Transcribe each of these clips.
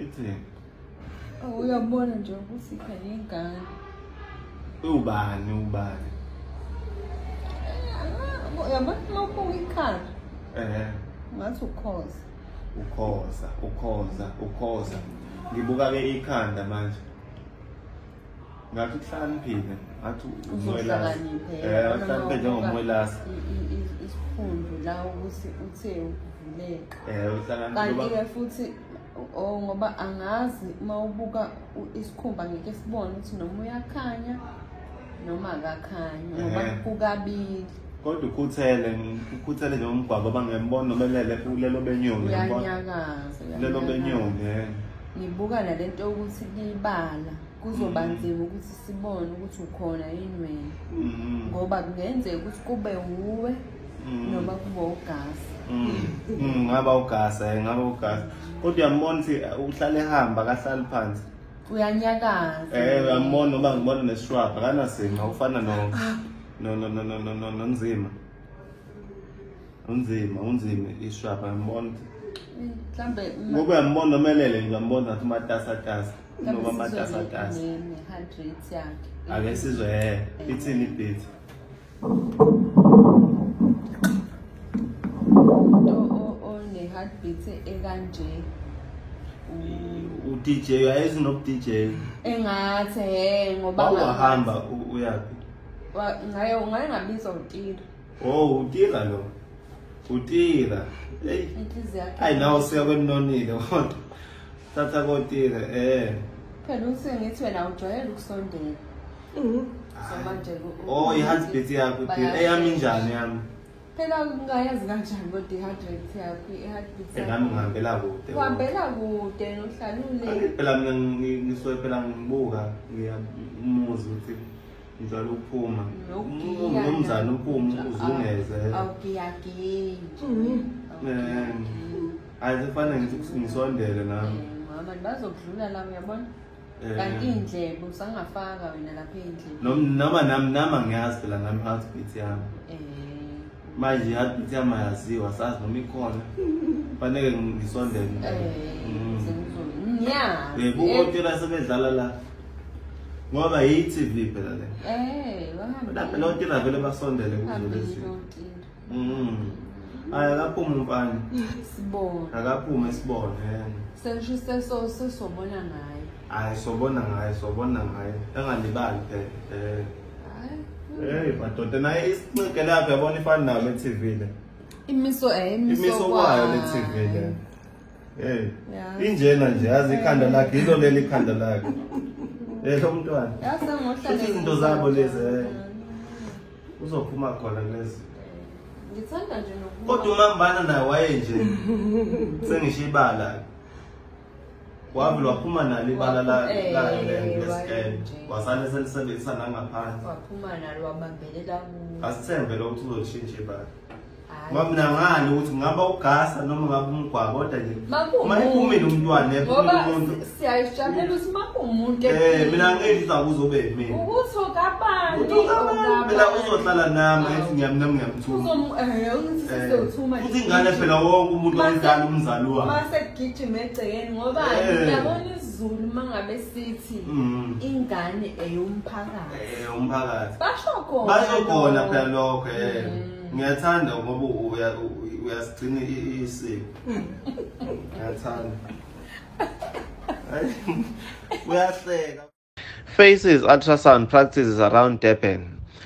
Ithi. Uyabona nje ukuthi khanye ingane. Ubani. Uyabona mawubuka ikhanda. Ngathi Ukhoza. Ngibuka ke ikhanda manje. Ngathi kuhlaniphile, ngathi uzokhlakaniphe. Uhlaniphile njengomwelasi. Isiphundu la ukuthi uthe ukuvuleka. Uhlaniphile. Kanti futhi ngoba angazi mawubuka isikhumba ngeke sibone ukuthi noma uyakhanya noma akakhanyi ngoba kukabili. Kodwa ukhuthele nje umgwaqo abangembona nomelele kulelo benyoni uyanyakaza. Lelo benyoni Ngibuka nalento ukuthi libala kuzoba nzima ukuthi sibone ukuthi ukhona yini wena. Ngoba kungenzeka ukuthi kube uwe noma kube ugasi. Ngaba ugasi. Kodwa uyambona ukuthi uhlale ehamba kahlali phansi. Uyanyakaza. Uyambona noba ngibona neshrub akanasima ufana nonzima. Unzima ishrub ngibona. Mhlambe ngoba uyambona nomelele ngiyambona ngathi matasatasa noma matasatasa. Ne-heart rate yakhe. Ake sizwe ithini beat. Ne-heartbeat ekanje. U-DJ uyayazi no-DJ engathi ngoba wahamba uyapi ngaye ngabizwa uTira. uTira lo uTira inhliziyo yakhe hayi nawe siya kwenonile kodwa thatha koTira phela usengithi wena ujwayele ukusondela so manje i-heartbeat yakho eyami njani yami phela ungayazi kanjani kodwa i-heart rate yakho i-heartbeat yakho nami ngihambela kude nohlalule phela mina ngisuke phela ngibuka ngiyamuza ukuthi njalo ukuphuma nomzana uphuma uzungeze ayifana ngithi ngisondele nami mama bazokudlula la uyabona kanti indlebe usangafaka wena lapha endlebe noma nami ngiyazi phela ngami heartbeat yami manje i-heartbeat yami ayaziwa sazi noma ikhona fanele ngisondele bukoTira sebedlala la ngoba yi-TV phela le phela uTira vele basondele kuzo lezi akaphuma umfana akaphuma sibone sesobona ngayo sobona ngayo engalibali phela madoda naye isincike lapha yabona ifana nayo le-TV le imiso kwayo le-TV le injena nje yazi ikhanda lakhe yilo leli ikhanda lakhe lo mntwana izinto zabo lezi uzophuma khona kulezi ngithanda nje kodwa umambana naye waye nje sengishibala wavula waphuma nalo ibala la lescan wasale selisebenzisa nangaphansi waphuma nalo wabambelela asithembe lo ukuthi uzolishintsha ibala ngoba mina ngani ukuthi ngaba ugasa noma ngaba umgwaqo kodwa nje uma iphumile umntwana ephumile umuntu siyayishalela ukuthi makumuntu mina ngeke uzobe mina ukuthi okabani phela uzohlala nami ethi ngiyamthuma uthi ingane phela wonke umuntu omdala umzali wami mase gijima egcekeni ngoba ngiyabona isiZulu mangabe sithi ingane eyomphakathi umphakathi basho khona phela lokho ngiyathanda ngoba uyasigcina isiko ngiyathanda uyahleka. Faces ultrasound practices around Durban.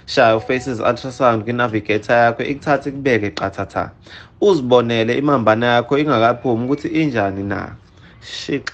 Shaya Faces ultrasound kwinavigator yakho ikuthatha ikubeke qathatha uzibonele imambana yakho ingakaphumi ukuthi injani na. Shit.